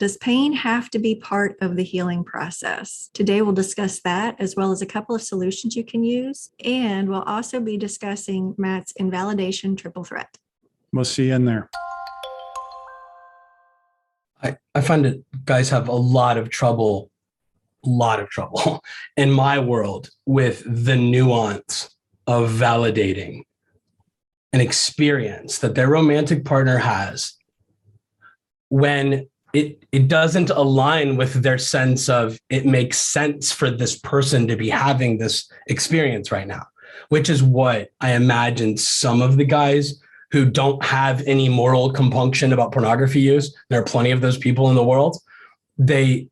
Does pain have to be part of the healing process? Today, we'll discuss that as well as a couple of solutions you can use. And we'll also be discussing Matt's invalidation triple threat. We'll see you in there. I find that guys have a lot of trouble in my world with the nuance of validating an experience that their romantic partner has when it doesn't align with their sense of it makes sense for this person to be having this experience right now, which is what I imagine some of the guys who don't have any moral compunction about pornography use. There are plenty of those people in the world. It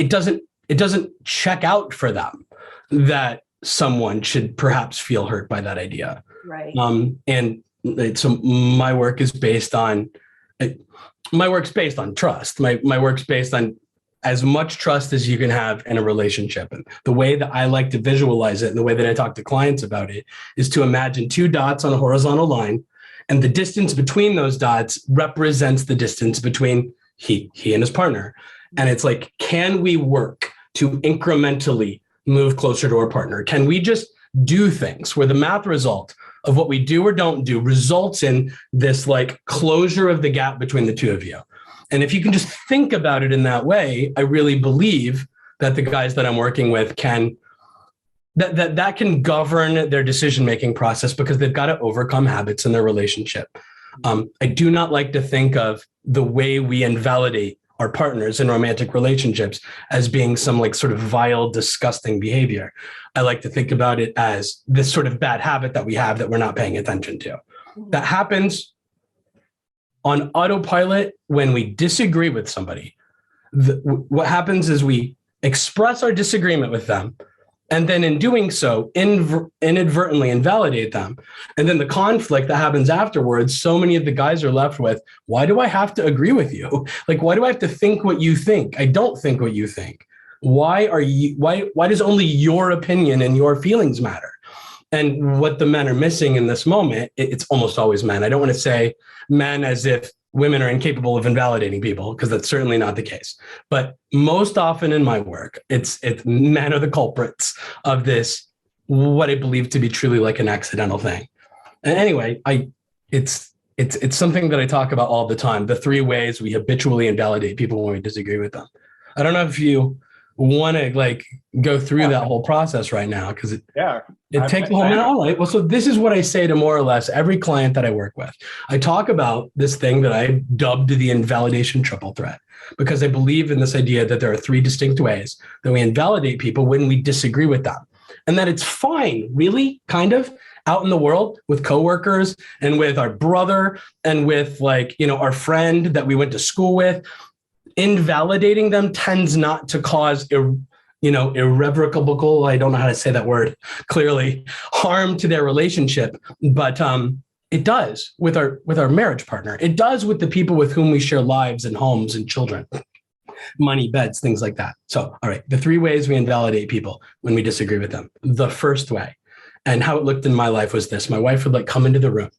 doesn't check out for them that someone should perhaps feel hurt by that idea. Right. So my work's based on trust. My work's based on as much trust as you can have in a relationship. And the way that I like to visualize it and the way that I talk to clients about it is to imagine two dots on a horizontal line, and the distance between those dots represents the distance between he and his partner. And it's like, can we work to incrementally move closer to our partner? Can we just do things where the math result of what we do or don't do results in this like closure of the gap between the two of you? And if you can just think about it in that way, I really believe that the guys that I'm working with can can govern their decision-making process, because they've got to overcome habits in their relationship. I do not like to think of the way we invalidate our partners in romantic relationships as being some like sort of vile, disgusting behavior. I like to think about it as this sort of bad habit that we have that we're not paying attention to. That happens on autopilot when we disagree with somebody. What happens is we express our disagreement with them, and then in doing so, inadvertently invalidate them. And then the conflict that happens afterwards, so many of the guys are left with, why do I have to agree with you? Like, why do I have to think what you think? I don't think what you think. Why does only your opinion and your feelings matter? And what the men are missing in this moment, it's almost always men. I don't want to say men as if women are incapable of invalidating people, because that's certainly not the case. But most often in my work, it's men are the culprits of this, what I believe to be truly like an accidental thing. And anyway, it's something that I talk about all the time. The 3 ways we habitually invalidate people when we disagree with them. I don't know if you want to like go through that whole process right now, because it takes a whole minute. All right. Well, so this is what I say to more or less every client that I work with. I talk about this thing that I dubbed the invalidation triple threat, because I believe in this idea that there are 3 distinct ways that we invalidate people when we disagree with them, and that it's fine, really, kind of, out in the world with coworkers and with our brother and with like, our friend that we went to school with. Invalidating them tends not to cause irrevocable, I don't know how to say that word clearly, harm to their relationship, but it does with our marriage partner. It does with the people with whom we share lives and homes and children, money, beds, things like that. So, all right, the 3 ways we invalidate people when we disagree with them. The first way, and how it looked in my life, was this. My wife would like come into the room,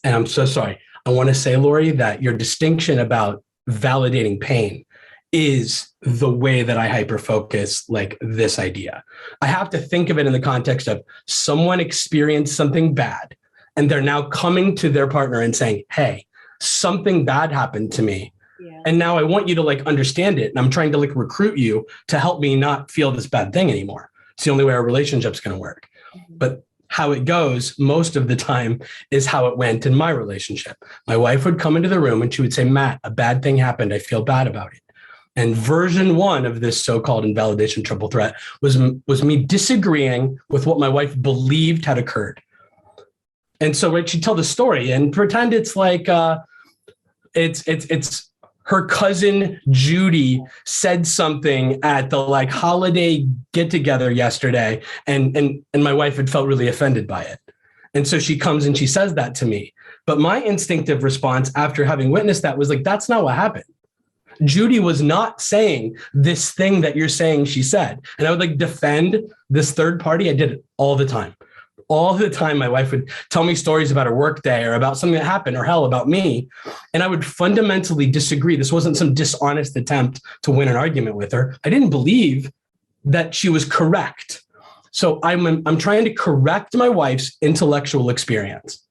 and I'm so sorry. I want to say, Lori, that your distinction about validating pain is the way that I hyper-focus like this idea. I have to think of it in the context of someone experienced something bad, and they're now coming to their partner and saying, hey, something bad happened to me. Yeah. And now I want you to like understand it. And I'm trying to like recruit you to help me not feel this bad thing anymore. It's the only way our relationship's going to work. Mm-hmm. But how it goes most of the time is how it went in my relationship. My wife would come into the room and she would say, Matt, a bad thing happened. I feel bad about it. And version 1 of this so-called invalidation triple threat was me disagreeing with what my wife believed had occurred. And so she'd tell the story and pretend it's like it's her cousin Judy said something at the like holiday get together yesterday, and my wife had felt really offended by it. And so she comes and she says that to me. But my instinctive response after having witnessed that was like, that's not what happened. Judy was not saying this thing that you're saying she said. And I would like defend this third party. I did it all the time. all the time, my wife would tell me stories about her work day or about something that happened, or hell, about me. And I would fundamentally disagree. This wasn't some dishonest attempt to win an argument with her. I didn't believe that she was correct. So I'm trying to correct my wife's intellectual experience.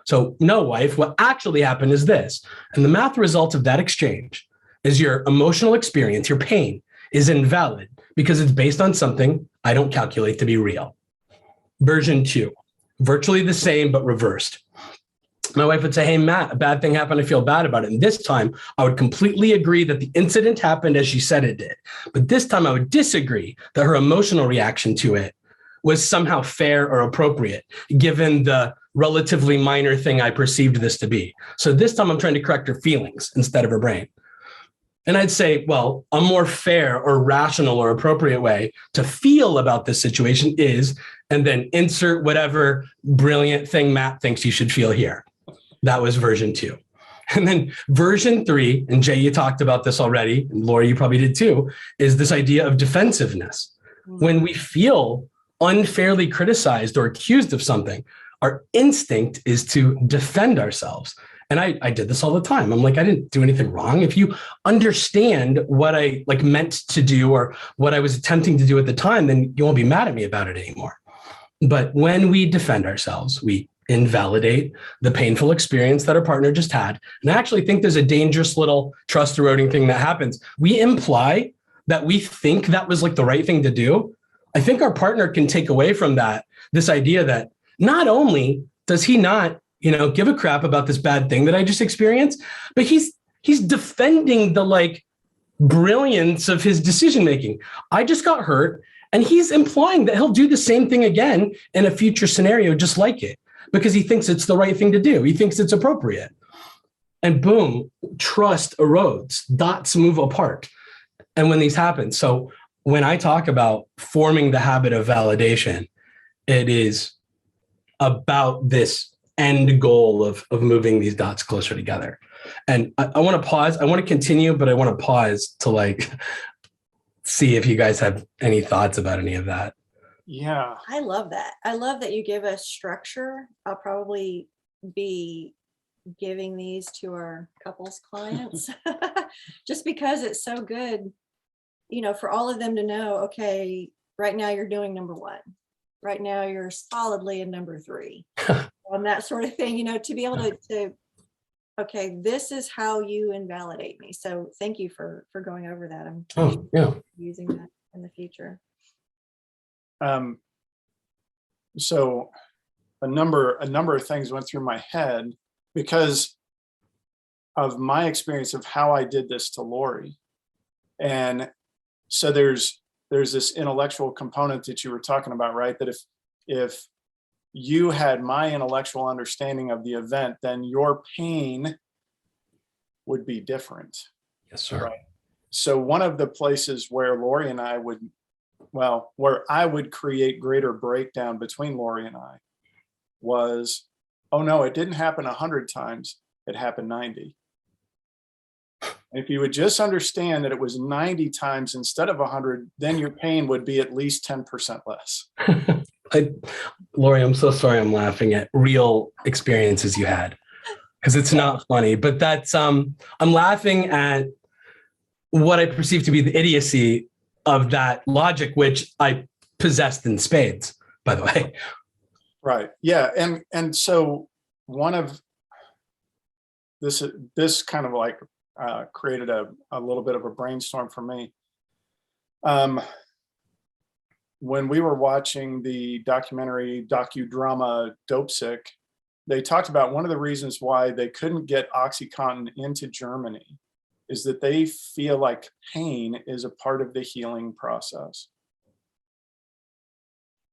So no, wife, what actually happened is this. And the math result of that exchange is your emotional experience, your pain is invalid because it's based on something I don't calculate to be real. Version 2, virtually the same, but reversed. My wife would say, hey, Matt, a bad thing happened. I feel bad about it. And this time I would completely agree that the incident happened as she said it did. But this time I would disagree that her emotional reaction to it was somehow fair or appropriate, given the relatively minor thing I perceived this to be. So this time I'm trying to correct her feelings instead of her brain. And I'd say, well, a more fair or rational or appropriate way to feel about this situation is, and then insert whatever brilliant thing Matt thinks you should feel here. That was version 2. And then version 3, and Jay, you talked about this already, and Laura, you probably did too, is this idea of defensiveness. When we feel unfairly criticized or accused of something, our instinct is to defend ourselves. And I did this all the time. I'm like, I didn't do anything wrong. If you understand what I meant to do or what I was attempting to do at the time, then you won't be mad at me about it anymore. But when we defend ourselves, we invalidate the painful experience that our partner just had. And I actually think there's a dangerous little trust eroding thing that happens. We imply that we think that was the right thing to do. I think our partner can take away from that this idea that not only does he not give a crap about this bad thing that I just experienced, but he's defending the brilliance of his decision-making. I just got hurt, and he's implying that he'll do the same thing again in a future scenario just like it, because he thinks it's the right thing to do. He thinks it's appropriate. And boom, trust erodes, dots move apart. And when these happen, so when I talk about forming the habit of validation, it is about this end goal of moving these dots closer together. And I want to pause. I want to continue, but I want to pause to see if you guys have any thoughts about any of that. Yeah. I love that. I love that you give us structure. I'll probably be giving these to our couples clients just because it's so good, for all of them to know, okay, right now you're doing number 1. Right now you're solidly in number 3. And that sort of thing, to be able to, okay, this is how you invalidate me. So thank you for going over that. I'm using that in the future. So a number of things went through my head because of my experience of how I did this to Lori. And so there's this intellectual component that you were talking about, right? That if you had my intellectual understanding of the event, then your pain would be different. Yes, sir. Right? So one of the places where Lori and I where I would create greater breakdown between Lori and I was, oh no, it didn't happen 100 times, it happened 90. If you would just understand that it was 90 times instead of 100, then your pain would be at least 10% less. Lori, I'm so sorry I'm laughing at real experiences you had, because it's not funny, but that's, I'm laughing at what I perceive to be the idiocy of that logic, which I possessed in spades, by the way. Right. Yeah. And so one of this kind of created a little bit of a brainstorm for me. When we were watching the docudrama Dope Sick, they talked about one of the reasons why they couldn't get OxyContin into Germany is that they feel like pain is a part of the healing process.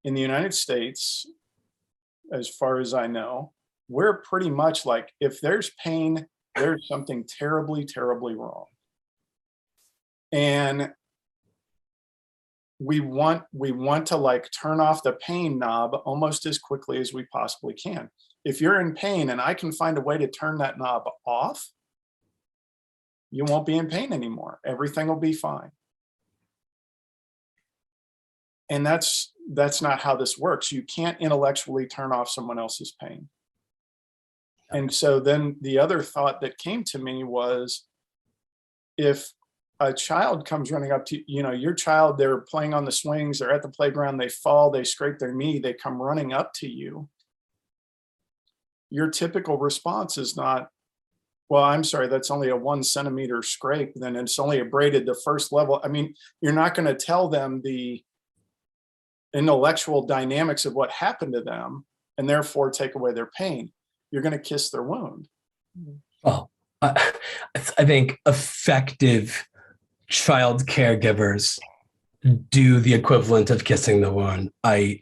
In the United States, as far as I know, we're pretty much like, if there's pain, there's something terribly, terribly wrong. And we want to turn off the pain knob almost as quickly as we possibly can. If you're in pain and I can find a way to turn that knob off, you won't be in pain anymore. Everything will be fine. And that's not how this works. You can't intellectually turn off someone else's pain. And so then the other thought that came to me was, if a child comes running up to, your child, they're playing on the swings, they're at the playground, they fall, they scrape their knee, they come running up to you. Your typical response is not, well, I'm sorry, that's only a 1 centimeter scrape, then it's only abraded the first level. I mean, you're not going to tell them the intellectual dynamics of what happened to them and therefore take away their pain. You're going to kiss their wound. Well, I think effective child caregivers do the equivalent of kissing the wound. I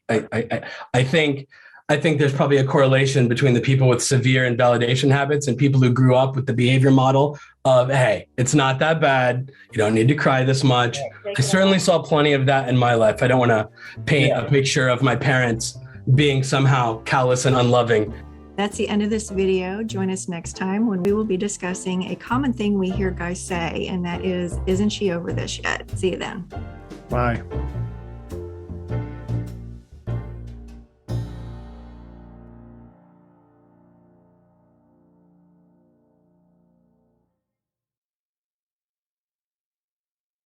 think there's probably a correlation between the people with severe invalidation habits and people who grew up with the behavior model of, hey, it's not that bad. You don't need to cry this much. I certainly saw plenty of that in my life. I don't want to paint a picture of my parents being somehow callous and unloving. That's the end of this video. Join us next time when we will be discussing a common thing we hear guys say, and that is, isn't she over this yet? See you then. Bye.